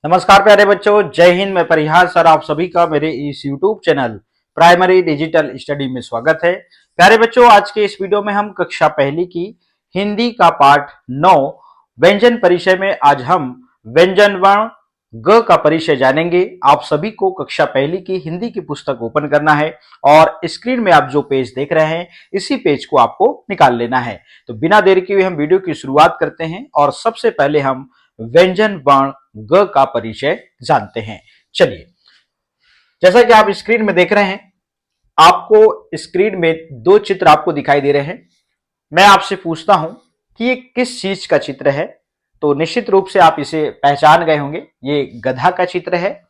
नमस्कार प्यारे बच्चों, जय हिंद। मैं परिहार सर आप सभी का मेरे इस YouTube channel primary digital study में स्वागत है। प्यारे बच्चों, आज के इस वीडियो में हम कक्षा पहली की हिंदी का पाठ 9 व्यंजन परिचय में आज हम व्यंजन वर्ण ग का परिचय जानेंगे। आप सभी को कक्षा पहली की हिंदी की पुस्तक ओपन करना है और स्क्रीन में आप जो पेज देख रहे हैं इसी पेज को आपको निकाल लेना है। तो बिना देरी किए हम वीडियो की शुरुआत करते हैं और सबसे पहले हम व्यंजन वर्ण ग का परिचय जानते हैं। चलिए, जैसा कि आप स्क्रीन में देख रहे हैं, आपको स्क्रीन में दो चित्र आपको दिखाई दे रहे हैं। मैं आपसे पूछता हूं कि ये किस चीज का चित्र है, तो निश्चित रूप से आप इसे पहचान गए होंगे। ये गधा का चित्र है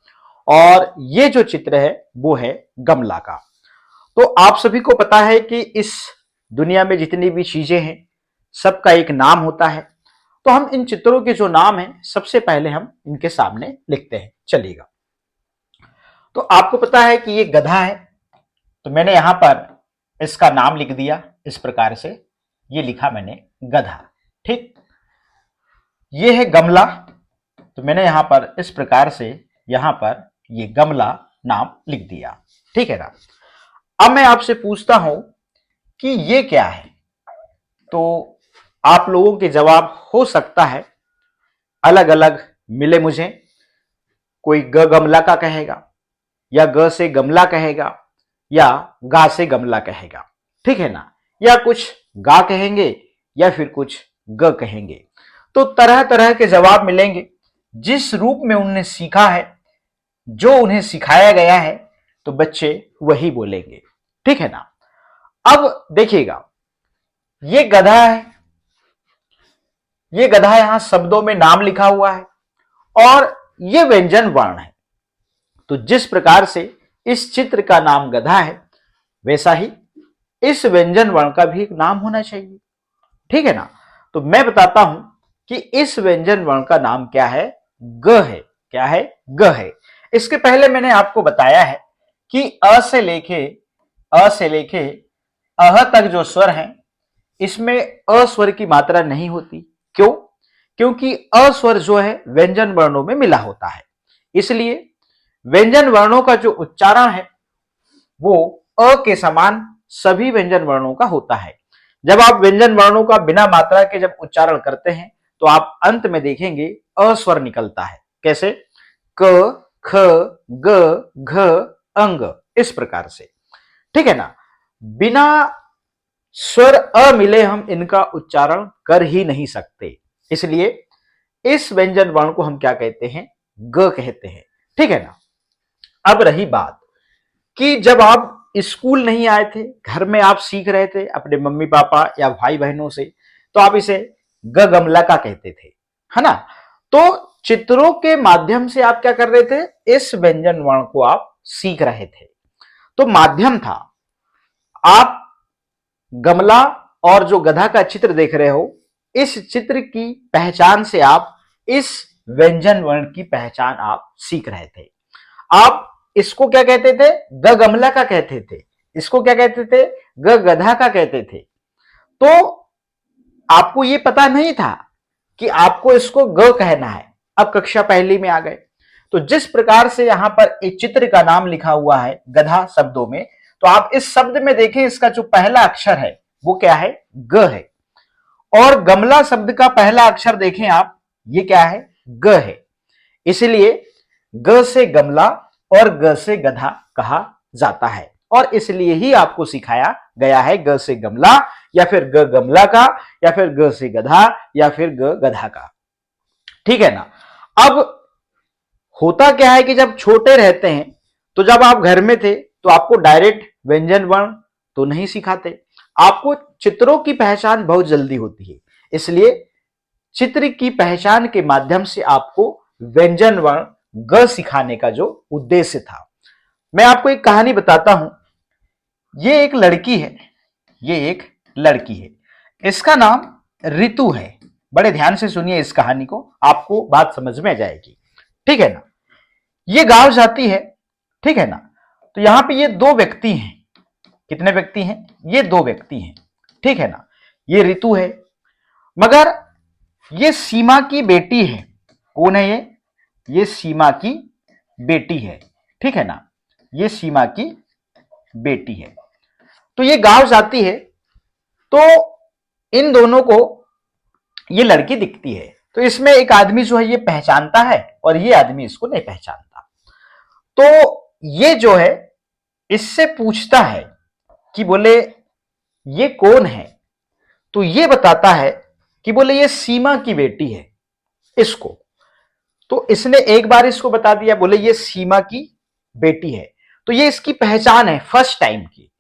और ये जो चित्र है वो है गमला का। तो आप सभी को पता है कि इस दुनिया में जितनी भी चीजें हैं सबका एक नाम होता है। तो हम इन चित्रों के जो नाम हैं सबसे पहले हम इनके सामने लिखते हैं। चलिएगा, तो आपको पता है कि ये गधा है, तो मैंने यहां पर इसका नाम लिख दिया इस प्रकार से। ये लिखा मैंने गधा, ठीक। ये है गमला, तो मैंने यहां पर इस प्रकार से यहां पर ये गमला नाम लिख दिया, ठीक है ना। अब मैं आपसे पूछता हूं कि ये क्या है, तो आप लोगों के जवाब हो सकता है अलग अलग मिले मुझे। कोई ग गमला का कहेगा, या ग से गमला कहेगा, या गा से गमला कहेगा, ठीक है ना। या कुछ गा कहेंगे या फिर कुछ ग कहेंगे। तो तरह तरह के जवाब मिलेंगे जिस रूप में उन्हें सीखा है, जो उन्हें सिखाया गया है, तो बच्चे वही बोलेंगे, ठीक है ना। अब देखिएगा, ये गधा है, ये गधा यहां शब्दों में नाम लिखा हुआ है और ये व्यंजन वर्ण है। तो जिस प्रकार से इस चित्र का नाम गधा है, वैसा ही इस व्यंजन वर्ण का भी एक नाम होना चाहिए, ठीक है ना। तो मैं बताता हूं कि इस व्यंजन वर्ण का नाम क्या है, ग है। क्या है? ग है। इसके पहले मैंने आपको बताया है कि अ से लेके अह तक जो स्वर हैं, इसमें अ स्वर की मात्रा नहीं होती। क्यों? क्योंकि अ स्वर जो है व्यंजन वर्णों में मिला होता है। इसलिए व्यंजन वर्णों का जो उच्चारण है वो अ के समान सभी व्यंजन वर्णों का होता है। जब आप व्यंजन वर्णों का बिना मात्रा के जब उच्चारण करते हैं तो आप अंत में देखेंगे अ स्वर निकलता है। कैसे? क, ख, ग, घ, अंग, इस प्रकार से, ठीक है ना। बिना स्वर अ मिले हम इनका उच्चारण कर ही नहीं सकते। इसलिए इस व्यंजन वर्ण को हम क्या कहते हैं? ग कहते हैं, ठीक है ना। अब रही बात कि जब आप स्कूल नहीं आए थे, घर में आप सीख रहे थे अपने मम्मी पापा या भाई बहनों से, तो आप इसे ग गमला का कहते थे, है ना। तो चित्रों के माध्यम से आप क्या कर रहे थे? इस व्यंजन वर्ण को आप सीख रहे थे। तो माध्यम था, आप गमला और जो गधा का चित्र देख रहे हो, इस चित्र की पहचान से आप इस व्यंजन वर्ण की पहचान आप सीख रहे थे। आप इसको क्या कहते थे? ग गमला का कहते थे। इसको क्या कहते थे? ग गधा का कहते थे। तो आपको यह पता नहीं था कि आपको इसको ग कहना है। अब कक्षा पहली में आ गए, तो जिस प्रकार से यहां पर एक चित्र का नाम लिखा हुआ है गधा शब्दों में, तो आप इस शब्द में देखें, इसका जो पहला अक्षर है वो क्या है? ग है। और गमला शब्द का पहला अक्षर देखें आप, ये क्या है? ग है। इसलिए ग से गमला और ग से गधा कहा जाता है, और इसलिए ही आपको सिखाया गया है ग से गमला, या फिर ग गमला का, या फिर ग से गधा, या फिर ग गधा का, ठीक है ना। अब होता क्या है कि जब छोटे रहते हैं, तो जब आप घर में थे तो आपको डायरेक्ट व्यंजन वर्ण तो नहीं सिखाते, आपको चित्रों की पहचान बहुत जल्दी होती है। इसलिए चित्र की पहचान के माध्यम से आपको व्यंजन वर्ण ग सिखाने का जो उद्देश्य था। मैं आपको एक कहानी बताता हूं। ये एक लड़की है, ये एक लड़की है, इसका नाम ऋतु है। बड़े ध्यान से सुनिए इस कहानी को, आपको बात समझ में आ जाएगी, ठीक है ना। ये गांव जाती है, ठीक है ना। तो यहां पे ये दो व्यक्ति हैं। कितने व्यक्ति हैं? ये दो व्यक्ति हैं, ठीक है ना। ये ऋतु है, मगर ये सीमा की बेटी है। कौन है ये? ये सीमा की बेटी है, ठीक है ना, ये सीमा की बेटी है। तो ये गांव जाती है, तो इन दोनों को ये लड़की दिखती है, तो इसमें एक आदमी जो है ये पहचानता है और ये आदमी इसको नहीं पहचानता। तो ये जो है इससे पूछता है कि बोले ये कौन है, तो ये बताता है कि बोले ये सीमा की बेटी है इसको। तो इसने एक बार इसको बता दिया, बोले ये सीमा की बेटी है, तो ये इसकी पहचान है फर्स्ट टाइम की।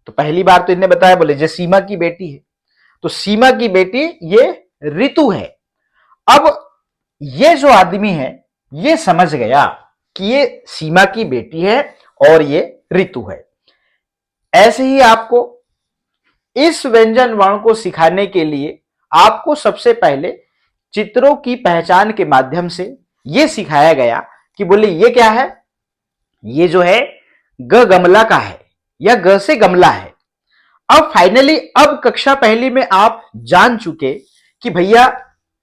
तो पहली बार तो इन्हें बताया, बोले ये सीमा की बेटी है, तो सीमा की बेटी ये ऋतु है। अब ये जो आदमी है ये समझ गया कि ये सीमा की बेटी है और ये ऋतु है। ऐसे ही आपको इस व्यंजन वर्ण को सिखाने के लिए आपको सबसे पहले चित्रों की पहचान के माध्यम से यह सिखाया गया कि बोले ये क्या है, ये जो है ग गमला का है या ग से गमला है। अब फाइनली अब कक्षा पहली में आप जान चुके कि भैया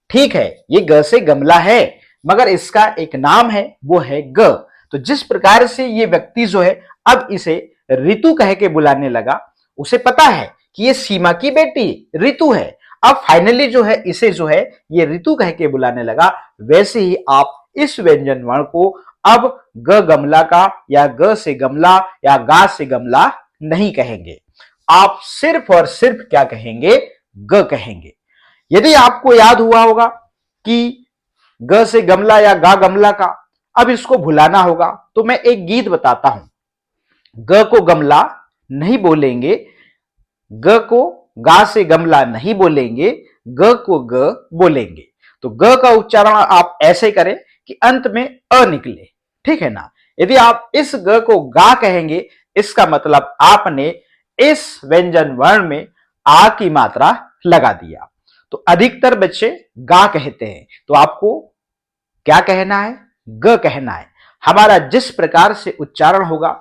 ठीक है ये ग से गमला है, मगर इसका एक नाम है वो है ग। तो जिस प्रकार से ये व्यक्ति जो है अब इसे ऋतु कह के बुलाने लगा, उसे पता है कि ये सीमा की बेटी ऋतु है। अब फाइनली जो है इसे जो है ये ऋतु कह के बुलाने लगा। वैसे ही आप इस व्यंजन वर्ण को अब ग गमला का या ग से गमला या गा से गमला नहीं कहेंगे, आप सिर्फ और सिर्फ क्या कहेंगे, ग कहेंगे। यदि आपको याद हुआ होगा कि ग से गमला या गा गमला का अब इसको भुलाना होगा, तो मैं एक गीत बताता हूं। ग को गमला नहीं बोलेंगे, ग को गा से गमला नहीं बोलेंगे, ग को ग बोलेंगे। तो ग का उच्चारण आप ऐसे करें कि अंत में अ निकले, ठीक है ना। यदि आप इस ग को गा कहेंगे, इसका मतलब आपने इस व्यंजन वर्ण में आ की मात्रा लगा दिया। तो अधिकतर बच्चे गा कहते हैं, तो आपको क्या कहना है, ग कहना है। हमारा जिस प्रकार से उच्चारण होगा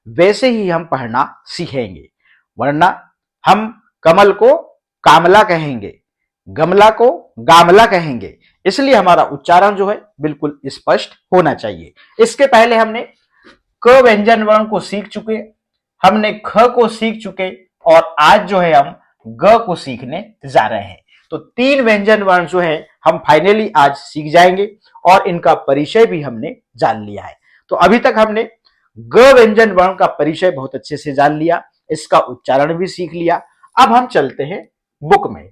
वैसे ही हम पढ़ना सीखेंगे, वरना हम कमल को कामला कहेंगे, गमला को गामला कहेंगे। इसलिए हमारा उच्चारण जो है बिल्कुल स्पष्ट होना चाहिए। इसके पहले हमने क व्यंजन वर्ण को सीख चुके, हमने ख को सीख चुके और आज जो है हम ग को सीखने जा रहे हैं। तो 3 व्यंजन वर्ण जो है हम फाइनली आज सीख जाएंगे और इनका परिचय भी हमने जान लिया है। तो अभी तक हमने ग व्यंजन वर्ण का परिचय बहुत अच्छे से जान लिया, इसका उच्चारण भी सीख लिया। अब हम चलते हैं बुक में।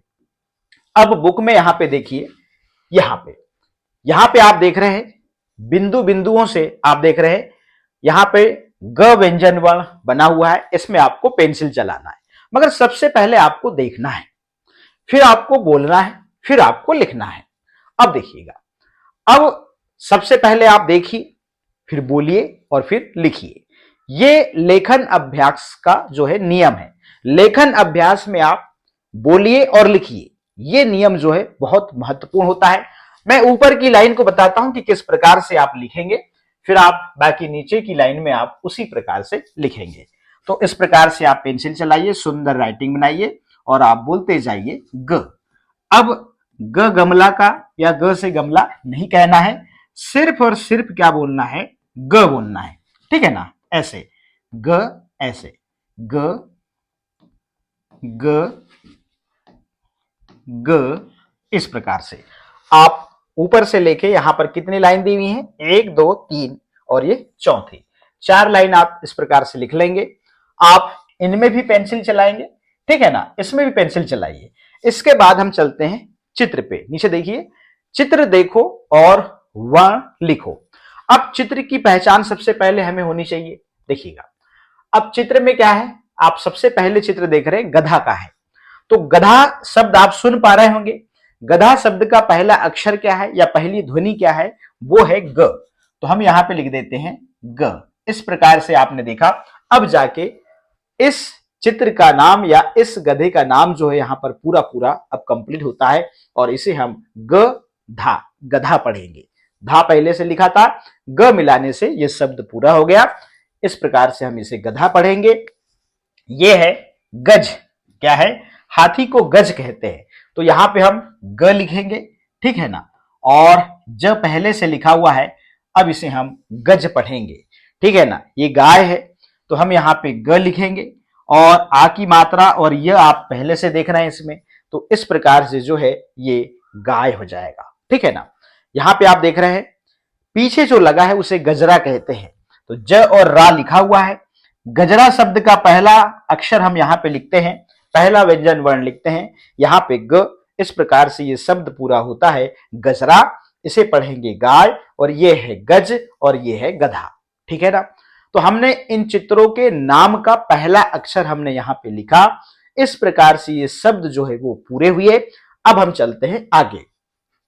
अब बुक में यहां पे देखिए, यहां पे आप देख रहे हैं बिंदु बिंदुओं से आप देख रहे हैं यहां पे ग व्यंजन वर्ण बना हुआ है, इसमें आपको पेंसिल चलाना है। मगर सबसे पहले आपको देखना है, फिर आपको बोलना है, फिर आपको लिखना है। अब देखिएगा, अब सबसे पहले आप देखिए, फिर बोलिए और फिर लिखिए। ये लेखन अभ्यास का जो है नियम है। लेखन अभ्यास में आप बोलिए और लिखिए, ये नियम जो है बहुत महत्वपूर्ण होता है। मैं ऊपर की लाइन को बताता हूं कि किस प्रकार से आप लिखेंगे, फिर आप बाकी नीचे की लाइन में आप उसी प्रकार से लिखेंगे। तो इस प्रकार से आप पेंसिल चलाइए, सुंदर राइटिंग बनाइए और आप बोलते जाइए ग। अब ग गमला का या ग से गमला नहीं कहना है, सिर्फ और सिर्फ क्या बोलना है, ग बोलना है, ठीक है ना। ऐसे ग, ऐसे ग ग ग, इस प्रकार से आप ऊपर से लेके यहां पर कितनी लाइन दी हुई है, 1 2 3 और ये चौथी 4 लाइन आप इस प्रकार से लिख लेंगे। आप इनमें भी पेंसिल चलाएंगे, ठीक है ना, इसमें भी पेंसिल चलाइए। इसके बाद हम चलते हैं चित्र पे। नीचे देखिए, चित्र देखो और वर्ण लिखो। अब चित्र की पहचान सबसे पहले हमें होनी चाहिए। देखिएगा, अब चित्र में क्या है, आप सबसे पहले चित्र देख रहे हैं गधा का है। तो गधा शब्द आप सुन पा रहे होंगे। गधा शब्द का पहला अक्षर क्या है या पहली ध्वनि क्या है, वो है ग। तो हम यहां पे लिख देते हैं ग। इस प्रकार से आपने देखा। अब जाके इस चित्र का नाम या इस गधे का नाम जो है यहां पर पूरा पूरा अब कंप्लीट होता है और इसे हम ग धा गधा पढ़ेंगे। धा पहले से लिखा था, ग मिलाने से यह शब्द पूरा हो गया। इस प्रकार से हम इसे गधा पढ़ेंगे। यह है गज। क्या है, हाथी को गज कहते हैं। तो यहां पे हम ग लिखेंगे, ठीक है ना। और ज पहले से लिखा हुआ है, अब इसे हम गज पढ़ेंगे, ठीक है ना। ये गाय है तो हम यहाँ पे ग लिखेंगे और आ की मात्रा और यह आप पहले से देख रहे हैं इसमें, तो इस प्रकार से जो है ये गाय हो जाएगा, ठीक है ना। यहां पे आप देख रहे हैं पीछे जो लगा है उसे गजरा कहते हैं, तो ज और रा लिखा हुआ है। गजरा शब्द का पहला अक्षर हम यहाँ पे लिखते हैं, पहला व्यंजन वर्ण लिखते हैं यहाँ पे ग। इस प्रकार से ये शब्द पूरा होता है गजरा। इसे पढ़ेंगे गाय और ये है गज और ये है गधा, ठीक है ना। तो हमने इन चित्रों के नाम का पहला अक्षर हमने यहाँ पे लिखा। इस प्रकार से ये शब्द जो है वो पूरे हुए। अब हम चलते हैं आगे,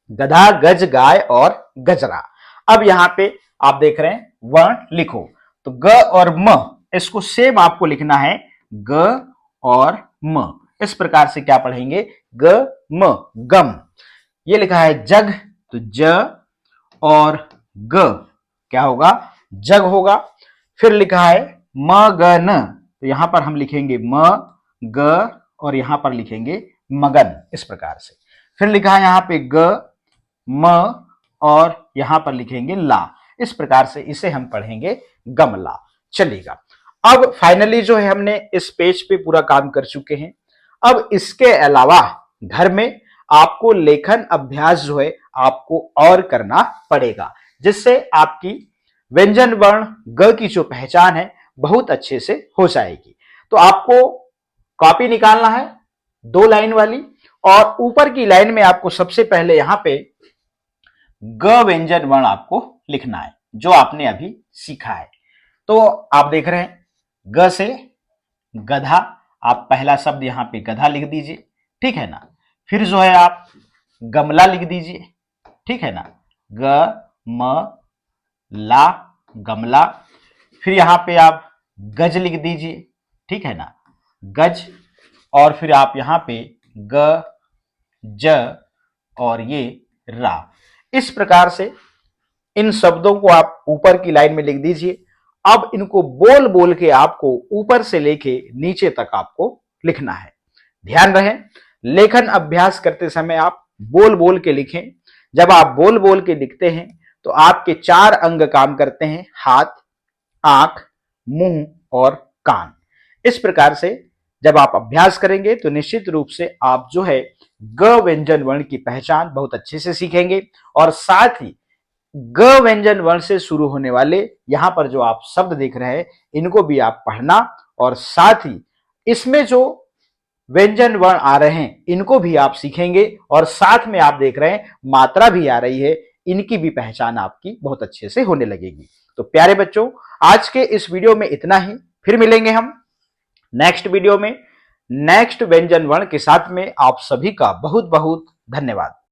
गधा, गज, गाय और गजरा। अब यहाँ पे आप देख रहे हैं वर्ण लिखो, तो ग और म इसको सेम आपको लिखना है, ग और म। इस प्रकार से क्या पढ़ेंगे, ग म, गम। ये लिखा है जग, तो ज और ग क्या होगा, जग होगा। फिर लिखा है मगन, तो यहां पर हम लिखेंगे म, ग और यहां पर लिखेंगे मगन, इस प्रकार से। फिर लिखा है यहां पे ग म और यहां पर लिखेंगे ला। इस प्रकार से इसे हम पढ़ेंगे गमला, चलेगा। अब फाइनली जो है हमने इस पेज पे पूरा काम कर चुके हैं। अब इसके अलावा घर में आपको लेखन अभ्यास जो है आपको और करना पड़ेगा, जिससे आपकी व्यंजन वर्ण ग की जो पहचान है बहुत अच्छे से हो जाएगी। तो आपको कॉपी निकालना है 2 लाइन वाली, और ऊपर की लाइन में आपको सबसे पहले यहां पे ग व्यंजन वर्ण आपको लिखना है, जो आपने अभी सीखा है। तो आप देख रहे हैं ग से गधा, आप पहला शब्द यहां पे गधा लिख दीजिए, ठीक है ना। फिर जो है आप गमला लिख दीजिए, ठीक है ना, ग म ला, गमला। फिर यहां पे आप गज लिख दीजिए, ठीक है ना, गज। और फिर आप यहां पे ग, ज और ये रा। इस प्रकार से इन शब्दों को आप ऊपर की लाइन में लिख दीजिए। अब इनको बोल बोल के आपको ऊपर से लेके नीचे तक आपको लिखना है। ध्यान रहे, लेखन अभ्यास करते समय आप बोल बोल के लिखें। जब आप बोल बोल के लिखते हैं तो आपके 4 अंग काम करते हैं, हाथ, आंख, मुंह और कान। इस प्रकार से जब आप अभ्यास करेंगे तो निश्चित रूप से आप जो है ग व्यंजन वर्ण की पहचान बहुत अच्छे से सीखेंगे। और साथ ही ग व्यंजन वर्ण से शुरू होने वाले यहां पर जो आप शब्द देख रहे हैं इनको भी आप पढ़ना, और साथ ही इसमें जो व्यंजन वर्ण आ रहे हैं इनको भी आप सीखेंगे। और साथ में आप देख रहे हैं मात्रा भी आ रही है, इनकी भी पहचान आपकी बहुत अच्छे से होने लगेगी। तो प्यारे बच्चों, आज के इस वीडियो में इतना ही। फिर मिलेंगे हम नेक्स्ट वीडियो में नेक्स्ट व्यंजन वर्ण के साथ में। आप सभी का बहुत बहुत धन्यवाद।